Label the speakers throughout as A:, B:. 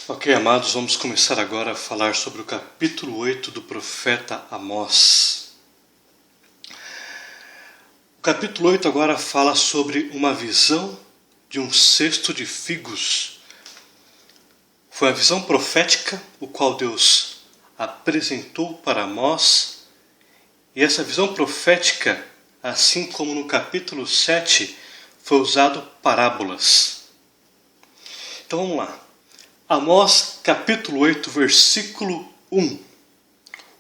A: Ok, amados, vamos começar agora a falar sobre o capítulo 8 do profeta Amós. O capítulo 8 agora fala sobre uma visão de um cesto de figos. Foi a visão profética, o qual Deus apresentou para Amós. E essa visão profética, assim como no capítulo 7, foi usado parábolas. Então vamos lá. Amós capítulo 8, versículo 1.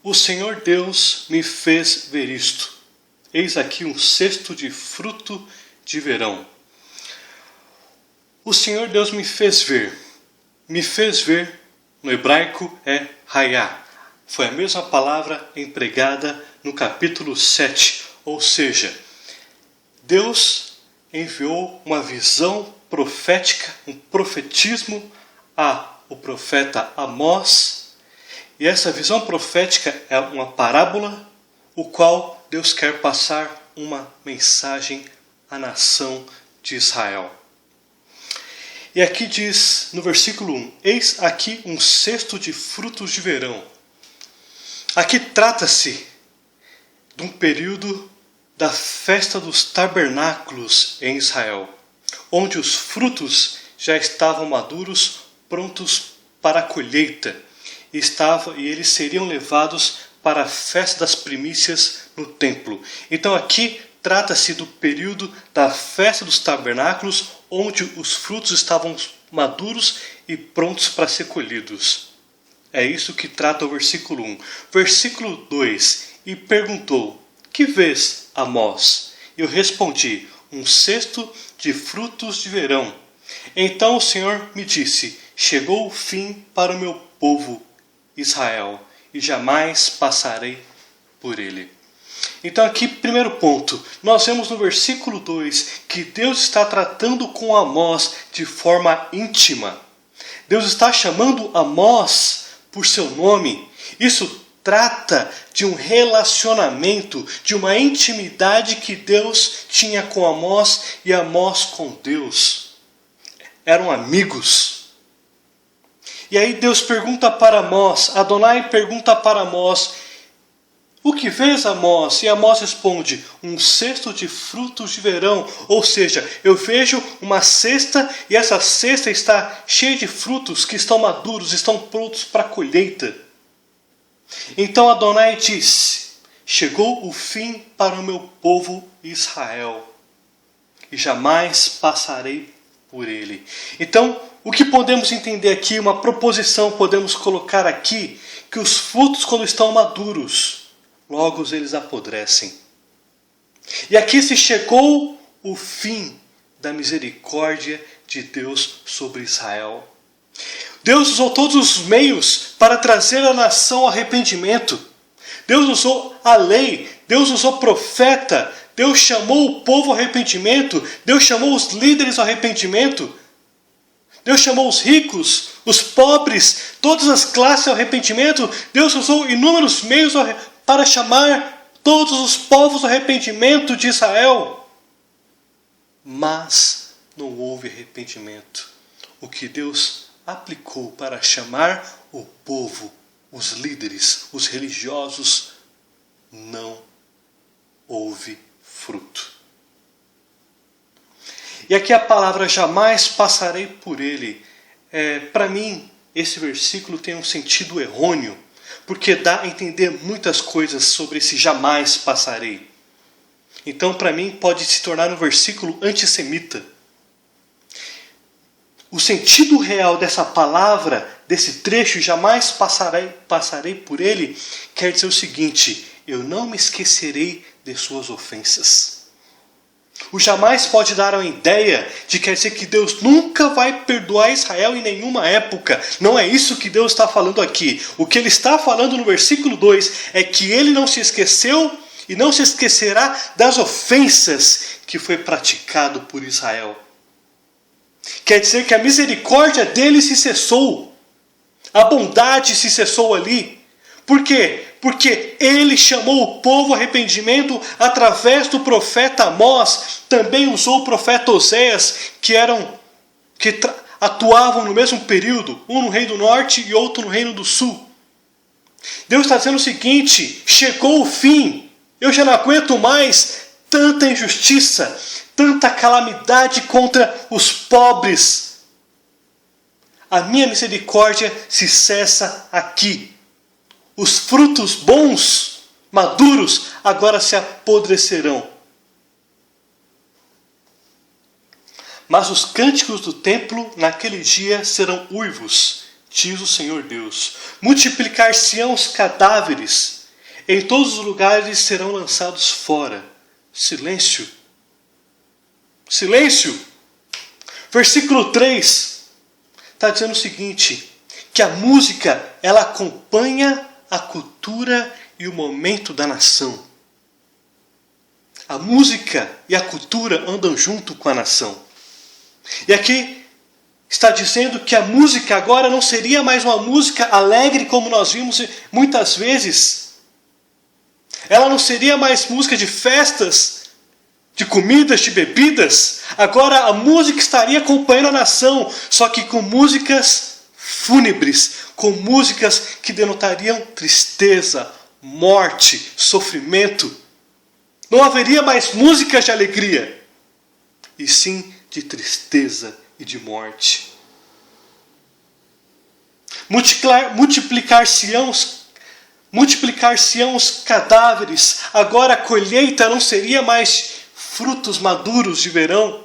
A: O Senhor Deus me fez ver isto. Eis aqui um cesto de fruto de verão. O Senhor Deus me fez ver. Me fez ver, no hebraico é hayá. Foi a mesma palavra empregada no capítulo 7. Ou seja, Deus enviou uma visão profética, um profetismo o profeta Amós, e essa visão profética é uma parábola, o qual Deus quer passar uma mensagem à nação de Israel. E aqui diz no versículo 1, eis aqui um cesto de frutos de verão. Aqui trata-se de um período da festa dos tabernáculos em Israel, onde os frutos já estavam maduros, prontos para a colheita, e eles seriam levados para a festa das primícias no templo. Então aqui trata-se do período da festa dos tabernáculos, onde os frutos estavam maduros e prontos para ser colhidos. É isso que trata o versículo 1. Versículo 2, e perguntou, que vês, Amós? Eu respondi, um cesto de frutos de verão. Então o Senhor me disse, chegou o fim para o meu povo Israel, e jamais passarei por ele. Então aqui, primeiro ponto, nós vemos no versículo 2 que Deus está tratando com Amós de forma íntima. Deus está chamando Amós por seu nome. Isso trata de um relacionamento, de uma intimidade que Deus tinha com Amós e Amós com Deus. Eram amigos. E aí Deus pergunta para Amós, Adonai pergunta para Amós, o que vês, Amós? E Amós responde, um cesto de frutos de verão. Ou seja, eu vejo uma cesta e essa cesta está cheia de frutos que estão maduros, estão prontos para a colheita. Então Adonai disse, chegou o fim para o meu povo Israel, e jamais passarei por ele. Então, o que podemos entender aqui, uma proposição podemos colocar aqui, que os frutos quando estão maduros, logo eles apodrecem. E aqui se chegou o fim da misericórdia de Deus sobre Israel. Deus usou todos os meios para trazer a nação ao arrependimento. Deus usou a lei, Deus usou profeta, Deus chamou o povo ao arrependimento, Deus chamou os líderes ao arrependimento, Deus chamou os ricos, os pobres, todas as classes ao arrependimento. Deus usou inúmeros meios para chamar todos os povos ao arrependimento de Israel. Mas não houve arrependimento. O que Deus aplicou para chamar o povo, os líderes, os religiosos, não houve fruto. E aqui a palavra jamais passarei por ele. Para mim, esse versículo tem um sentido errôneo, porque dá a entender muitas coisas sobre esse jamais passarei. Então, para mim, pode se tornar um versículo antissemita. O sentido real dessa palavra, desse trecho, jamais passarei por ele, quer dizer o seguinte, eu não me esquecerei de suas ofensas. O jamais pode dar uma ideia de quer dizer que Deus nunca vai perdoar Israel em nenhuma época. Não é isso que Deus está falando aqui. O que ele está falando no versículo 2 é que ele não se esqueceu e não se esquecerá das ofensas que foi praticado por Israel. Quer dizer que a misericórdia dele se cessou. A bondade se cessou ali. Por quê? Porque ele chamou o povo ao arrependimento através do profeta Amós. Também usou o profeta Oséias, atuavam no mesmo período, um no Reino do Norte e outro no Reino do Sul. Deus está dizendo o seguinte: chegou o fim, eu já não aguento mais tanta injustiça, tanta calamidade contra os pobres. A minha misericórdia se cessa aqui. Os frutos bons, maduros, agora se apodrecerão. Mas os cânticos do templo naquele dia serão uivos, diz o Senhor Deus. Multiplicar-se-ão os cadáveres, em todos os lugares serão lançados fora. Silêncio. Silêncio. Versículo 3 está dizendo o seguinte, que a música, ela acompanha a cultura e o momento da nação. A música e a cultura andam junto com a nação. E aqui está dizendo que a música agora não seria mais uma música alegre como nós vimos muitas vezes. Ela não seria mais música de festas, de comidas, de bebidas. Agora a música estaria acompanhando a nação, só que com músicas fúnebres, com músicas que denotariam tristeza, morte, sofrimento. Não haveria mais músicas de alegria, e sim de tristeza e de morte. Multiplicar-se-ão os cadáveres. Agora a colheita não seria mais frutos maduros de verão.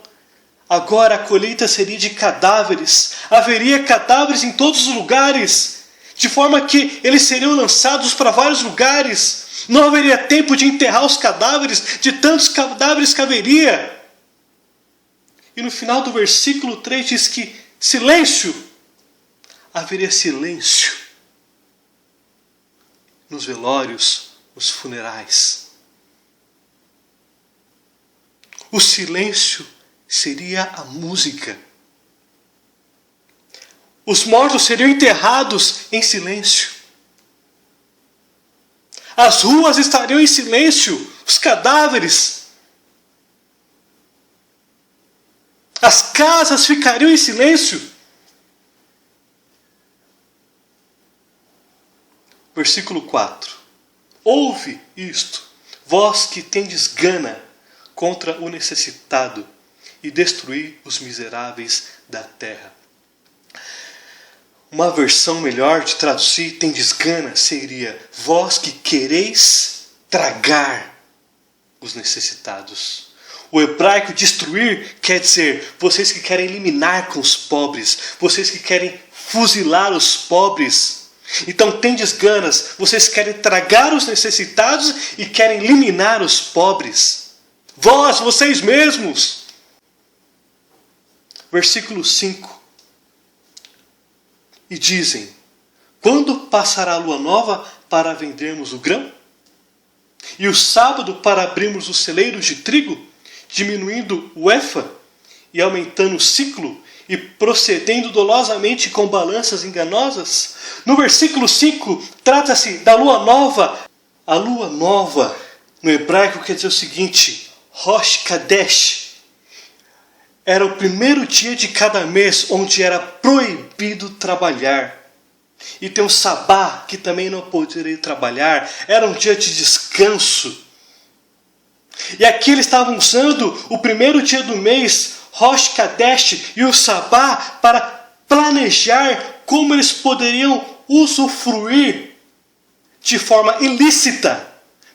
A: Agora a colheita seria de cadáveres. Haveria cadáveres em todos os lugares, de forma que eles seriam lançados para vários lugares. Não haveria tempo de enterrar os cadáveres, de tantos cadáveres que haveria. E no final do versículo 3 diz que silêncio. Haveria silêncio nos velórios, nos funerais. O silêncio seria a música. Os mortos seriam enterrados em silêncio. As ruas estariam em silêncio, os cadáveres. As casas ficariam em silêncio. Versículo 4. Ouve isto, vós que tendes gana contra o necessitado, e destruir os miseráveis da terra. Uma versão melhor de traduzir tendes gana seria: vós que quereis tragar os necessitados. O hebraico destruir quer dizer vocês que querem eliminar com os pobres, vocês que querem fuzilar os pobres. Então tendes ganas, vocês querem tragar os necessitados e querem eliminar os pobres. Vocês mesmos. Versículo 5. E dizem: quando passará a lua nova para vendermos o grão? E o sábado para abrirmos os celeiros de trigo? Diminuindo o efa e aumentando o ciclo e procedendo dolosamente com balanças enganosas? No versículo 5 trata-se da lua nova. A lua nova no hebraico quer dizer o seguinte: Rosh Kadesh. Era o primeiro dia de cada mês onde era proibido trabalhar. E tem o sabá, que também não poderia trabalhar. Era um dia de descanso. E aqui eles estavam usando o primeiro dia do mês, Rosh Kadesh, e o sabá para planejar como eles poderiam usufruir de forma ilícita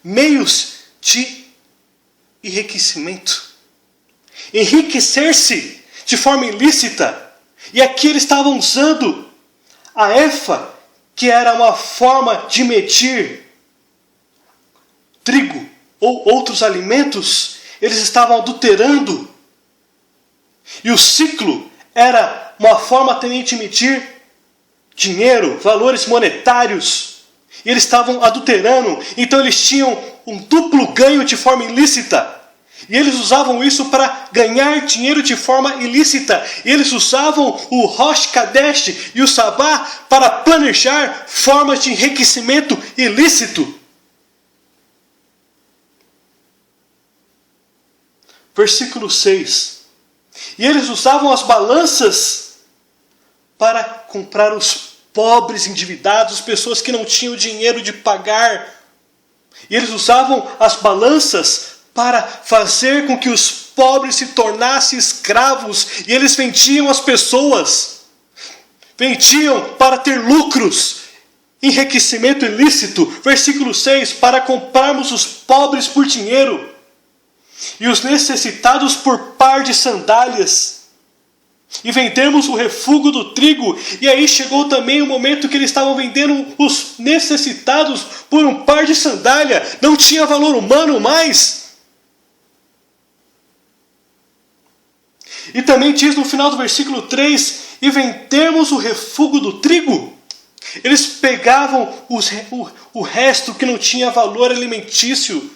A: meios de enriquecimento. Enriquecer-se de forma ilícita. E aqui eles estavam usando a efa, que era uma forma de medir trigo ou outros alimentos. Eles estavam adulterando. E o ciclo era uma forma também de medir dinheiro, valores monetários. E eles estavam adulterando. Então eles tinham um duplo ganho de forma ilícita. E eles usavam isso para ganhar dinheiro de forma ilícita. E eles usavam o Rosh Kadesh e o Sabá para planejar formas de enriquecimento ilícito. Versículo 6. E eles usavam as balanças para comprar os pobres endividados, pessoas que não tinham dinheiro de pagar. E eles usavam as balanças para fazer com que os pobres se tornassem escravos. E eles vendiam as pessoas. Vendiam para ter lucros. Enriquecimento ilícito. Versículo 6. Para comprarmos os pobres por dinheiro. E os necessitados por par de sandálias. E vendemos o refúgio do trigo. E aí chegou também o momento que eles estavam vendendo os necessitados por um par de sandália. Não tinha valor humano mais. E também diz no final do versículo 3, e vendemos o refúgio do trigo. Eles pegavam o resto que não tinha valor alimentício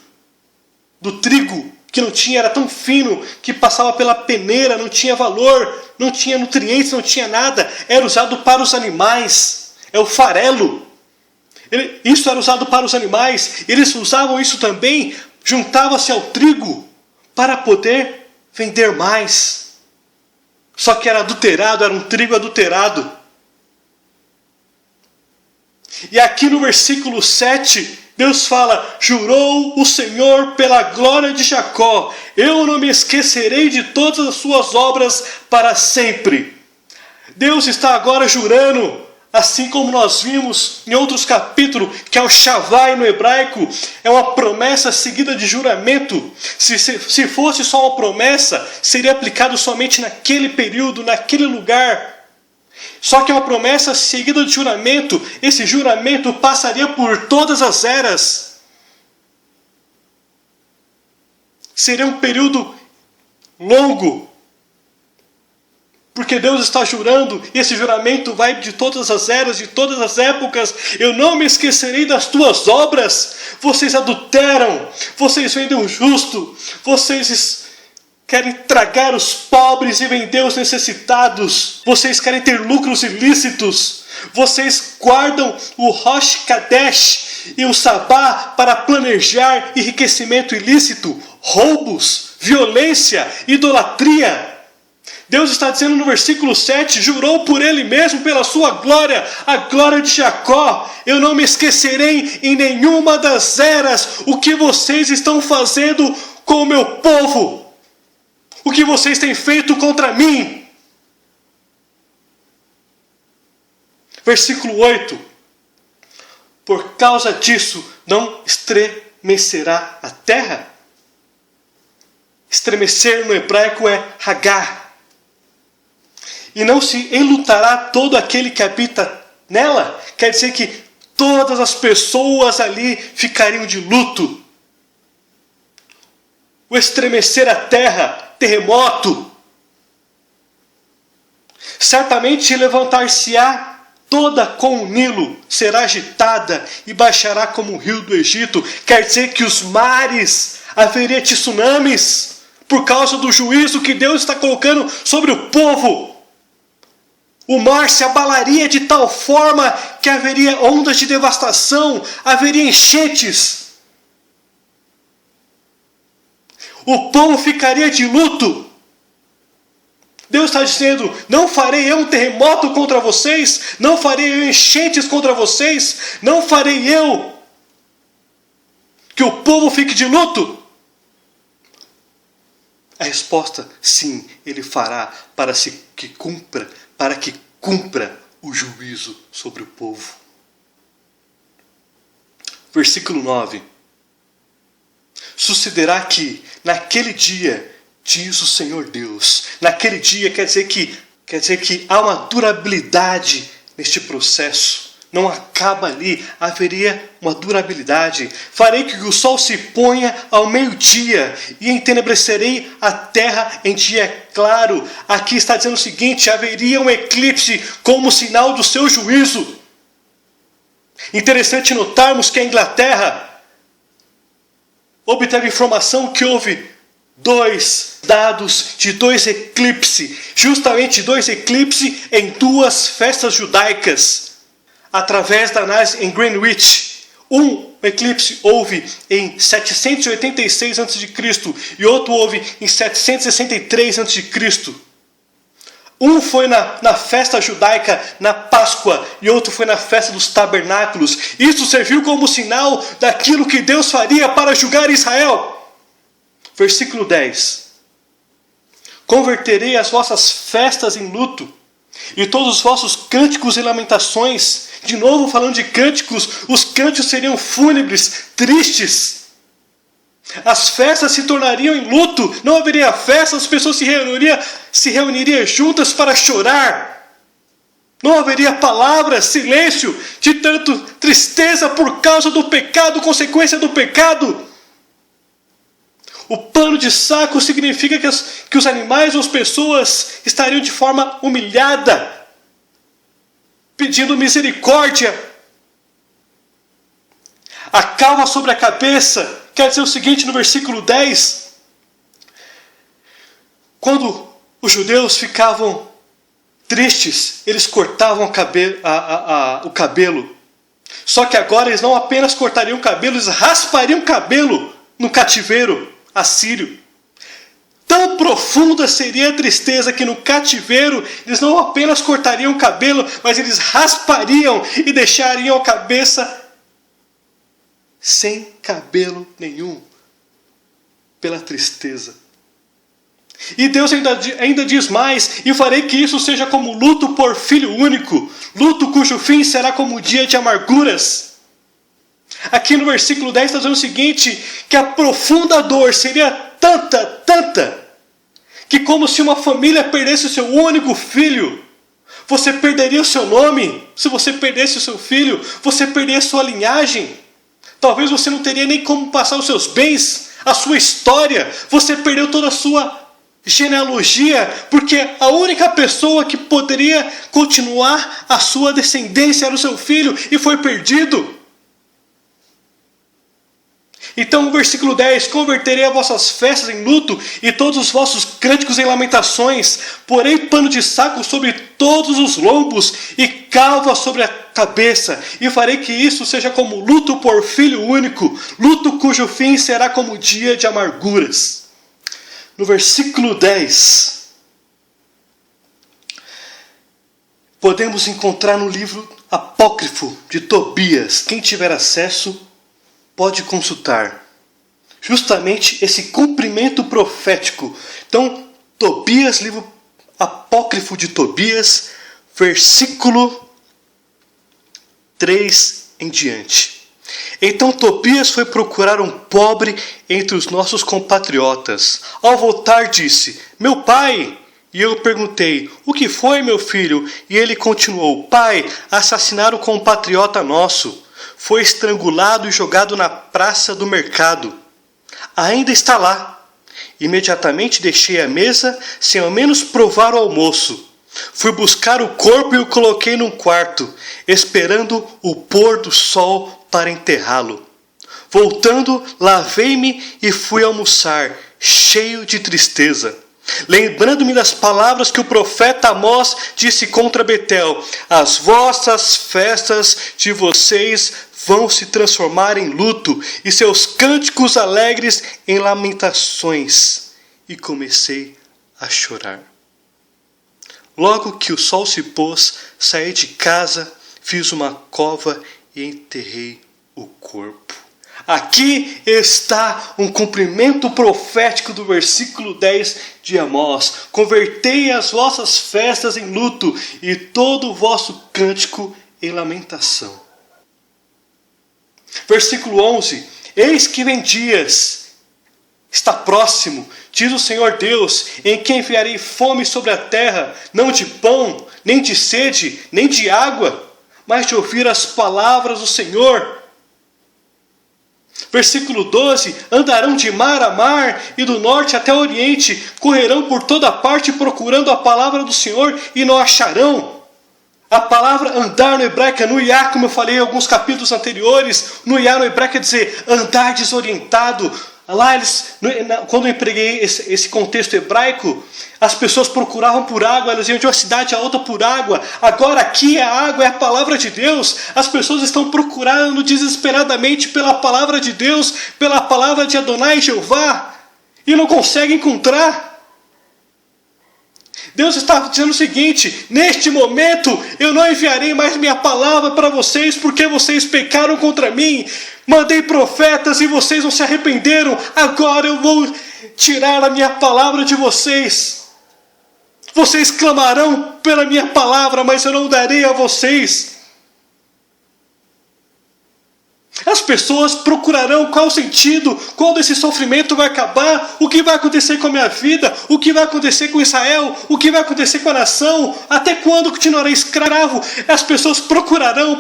A: do trigo, que não tinha, era tão fino, que passava pela peneira, não tinha valor, não tinha nutrientes, não tinha nada, era usado para os animais, é o farelo. Isso era usado para os animais, eles usavam isso também, juntava-se ao trigo, para poder vender mais. Só que era adulterado, era um trigo adulterado. E aqui no versículo 7, Deus fala, jurou o Senhor pela glória de Jacó, eu não me esquecerei de todas as suas obras para sempre. Deus está agora jurando, assim como nós vimos em outros capítulos, que é o Shavai no hebraico, é uma promessa seguida de juramento. Se fosse só uma promessa, seria aplicado somente naquele período, naquele lugar. Só que é uma promessa seguida de juramento. Esse juramento passaria por todas as eras. Seria um período longo. Porque Deus está jurando, e esse juramento vai de todas as eras, de todas as épocas. Eu não me esquecerei das tuas obras. Vocês adulteram, vocês vendem o justo, vocês querem tragar os pobres e vender os necessitados. Vocês querem ter lucros ilícitos. Vocês guardam o Rosh Kadesh e o Sabá para planejar enriquecimento ilícito, roubos, violência, idolatria. Deus está dizendo no versículo 7, jurou por Ele mesmo, pela sua glória, a glória de Jacó. Eu não me esquecerei em nenhuma das eras o que vocês estão fazendo com o meu povo. O que vocês têm feito contra mim. Versículo 8. Por causa disso, não estremecerá a terra? Estremecer no hebraico é hagar. E não se enlutará todo aquele que habita nela? Quer dizer que todas as pessoas ali ficariam de luto. O estremecer a terra, terremoto. Certamente levantar-se-á toda com o Nilo, será agitada e baixará como o rio do Egito. Quer dizer que os mares, haveria tsunamis, por causa do juízo que Deus está colocando sobre o povo. O mar se abalaria de tal forma que haveria ondas de devastação, haveria enchentes. O povo ficaria de luto. Deus está dizendo, não farei eu um terremoto contra vocês, não farei eu enchentes contra vocês, não farei eu que o povo fique de luto. A resposta, sim, Ele fará para que cumpra o juízo sobre o povo. Versículo 9. Sucederá que, naquele dia, diz o Senhor Deus, naquele dia quer dizer que há uma durabilidade neste processo. Não acaba ali, haveria uma durabilidade. Farei que o sol se ponha ao meio-dia e entenebrecerei a terra em dia claro. Aqui está dizendo o seguinte, haveria um eclipse como sinal do seu juízo. Interessante notarmos que a Inglaterra obteve informação que houve 2 dados de 2 eclipses, justamente 2 eclipses em 2 festas judaicas, através da análise em Greenwich. Um eclipse houve em 786 a.C. e outro houve em 763 a.C. Um foi na festa judaica, na Páscoa, e outro foi na festa dos tabernáculos. Isso serviu como sinal daquilo que Deus faria para julgar Israel. Versículo 10. Converterei as vossas festas em luto, e todos os vossos cânticos e lamentações. De novo falando de cânticos, os cânticos seriam fúnebres, tristes. As festas se tornariam em luto, não haveria festa, as pessoas se reuniriam juntas para chorar. Não haveria palavras, silêncio, de tanto tristeza por causa do pecado, consequência do pecado. O pano de saco significa que os animais ou as pessoas estariam de forma humilhada, pedindo misericórdia. A calva sobre a cabeça quer dizer o seguinte no versículo 10. Quando os judeus ficavam tristes, eles cortavam o cabelo. Só que agora eles não apenas cortariam o cabelo, eles raspariam o cabelo no cativeiro assírio. Tão profunda seria a tristeza que no cativeiro eles não apenas cortariam o cabelo, mas eles raspariam e deixariam a cabeça sem cabelo nenhum, pela tristeza. E Deus ainda diz mais: e farei que isso seja como luto por filho único, luto cujo fim será como dia de amarguras. Aqui no versículo 10 está dizendo o seguinte, que a profunda dor seria tanta, que como se uma família perdesse o seu único filho, você perderia o seu nome. Se você perdesse o seu filho, você perderia a sua linhagem. Talvez você não teria nem como passar os seus bens, a sua história. Você perdeu toda a sua genealogia, porque a única pessoa que poderia continuar a sua descendência era o seu filho, e foi perdido. Então o versículo 10, converterei as vossas festas em luto e todos os vossos cânticos em lamentações, porei pano de saco sobre todos os lombos e calva sobre a cabeça, e farei que isso seja como luto por filho único, luto cujo fim será como dia de amarguras. No versículo 10, podemos encontrar no livro apócrifo de Tobias, quem tiver acesso pode consultar justamente esse cumprimento profético. Então, Tobias, livro apócrifo de Tobias, versículo 3 em diante. Então Tobias foi procurar um pobre entre os nossos compatriotas. Ao voltar disse: meu pai. E eu perguntei: o que foi, meu filho? E ele continuou: pai, assassinaram um compatriota nosso. Foi estrangulado e jogado na praça do mercado. Ainda está lá. Imediatamente deixei a mesa, sem ao menos provar o almoço. Fui buscar o corpo e o coloquei num quarto, esperando o pôr do sol para enterrá-lo. Voltando, lavei-me e fui almoçar, cheio de tristeza. Lembrando-me das palavras que o profeta Amós disse contra Betel: as vossas festas de vocês vão se transformar em luto, e seus cânticos alegres em lamentações. E comecei a chorar. Logo que o sol se pôs, saí de casa, fiz uma cova e enterrei o corpo. Aqui está um cumprimento profético do versículo 10 de Amós. Convertei as vossas festas em luto e todo o vosso cântico em lamentação. Versículo 11. Eis que vem dias, está próximo, diz o Senhor Deus, em que enviarei fome sobre a terra, não de pão, nem de sede, nem de água, mas de ouvir as palavras do Senhor. Versículo 12, andarão de mar a mar e do norte até o oriente, correrão por toda parte procurando a palavra do Senhor e não acharão. A palavra andar no hebraico é nuiá, como eu falei em alguns capítulos anteriores. Nuiá no hebraico quer dizer andar desorientado. Lá quando eu empreguei esse contexto hebraico, as pessoas procuravam por água, elas iam de uma cidade a outra por água. Agora aqui a água é a palavra de Deus. As pessoas estão procurando desesperadamente pela palavra de Deus, pela palavra de Adonai Jeová, e não conseguem encontrar. Deus estava dizendo o seguinte: neste momento eu não enviarei mais minha palavra para vocês, porque vocês pecaram contra mim. Mandei profetas e vocês não se arrependeram. Agora eu vou tirar a minha palavra de vocês. Vocês clamarão pela minha palavra, mas eu não darei a vocês. As pessoas procurarão qual o sentido, quando esse sofrimento vai acabar, o que vai acontecer com a minha vida, o que vai acontecer com Israel, o que vai acontecer com a nação, até quando continuarei escravo. As pessoas procurarão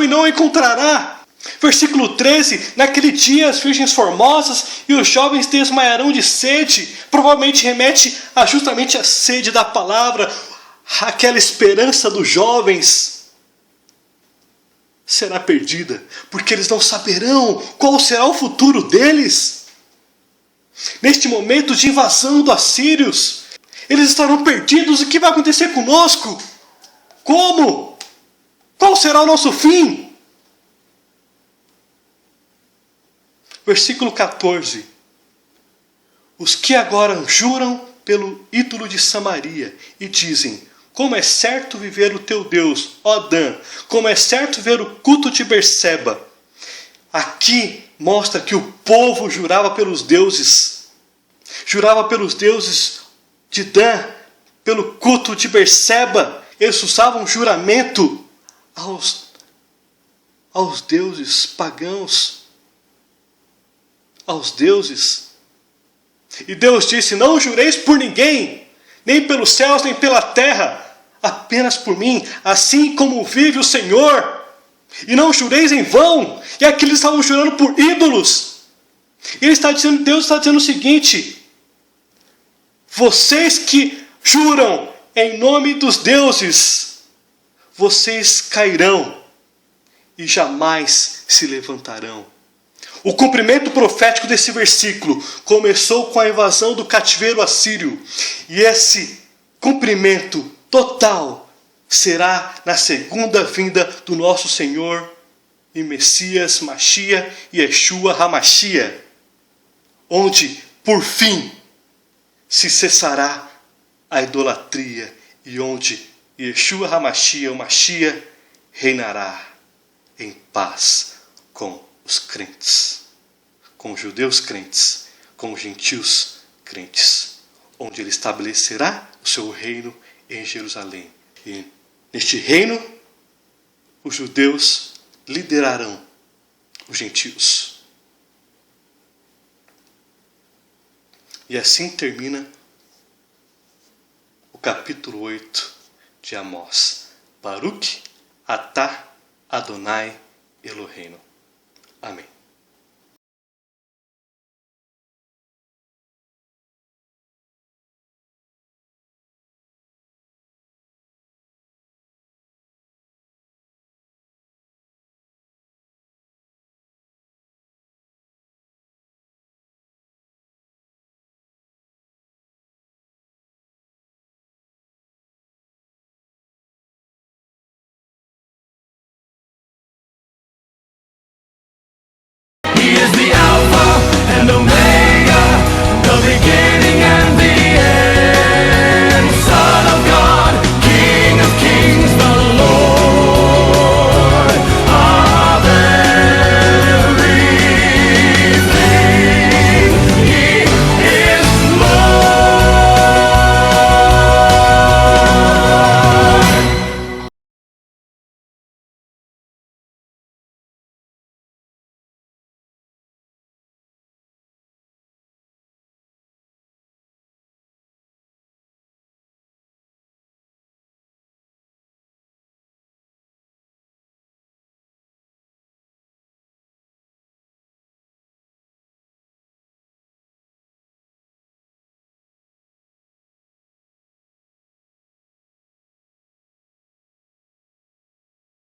A: e não encontrarão. Versículo 13, naquele dia as virgens formosas e os jovens desmaiarão de sede. Provavelmente remete justamente à sede da palavra, aquela esperança dos jovens será perdida, porque eles não saberão qual será o futuro deles. Neste momento de invasão dos assírios, eles estarão perdidos. O que vai acontecer conosco? Como? Qual será o nosso fim? Versículo 14. Os que agora juram pelo ídolo de Samaria e dizem: como é certo viver o teu Deus, ó Dan, como é certo ver o culto de Berseba. Aqui mostra que o povo jurava pelos deuses de Dan, pelo culto de Berseba. Eles usavam juramento aos deuses pagãos, aos deuses. E Deus disse: não jureis por ninguém, nem pelos céus, nem pela terra, apenas por mim, assim como vive o Senhor. E não jureis em vão. E aqui eles estavam jurando por ídolos. E Deus está dizendo o seguinte: vocês que juram em nome dos deuses, vocês cairão e jamais se levantarão. O cumprimento profético desse versículo começou com a invasão do cativeiro assírio. E esse cumprimento total será na segunda vinda do nosso Senhor e Messias, Mashiach, Yeshua HaMashiach, onde, por fim, se cessará a idolatria e onde Yeshua HaMashiach, o Mashiach, reinará em paz com os crentes, com os judeus crentes, com os gentios crentes, onde ele estabelecerá o seu reino em Jerusalém. E neste reino, os judeus liderarão os gentios. E assim termina o capítulo 8 de Amós. Baruch atah Adonai Eloheinu. Amém.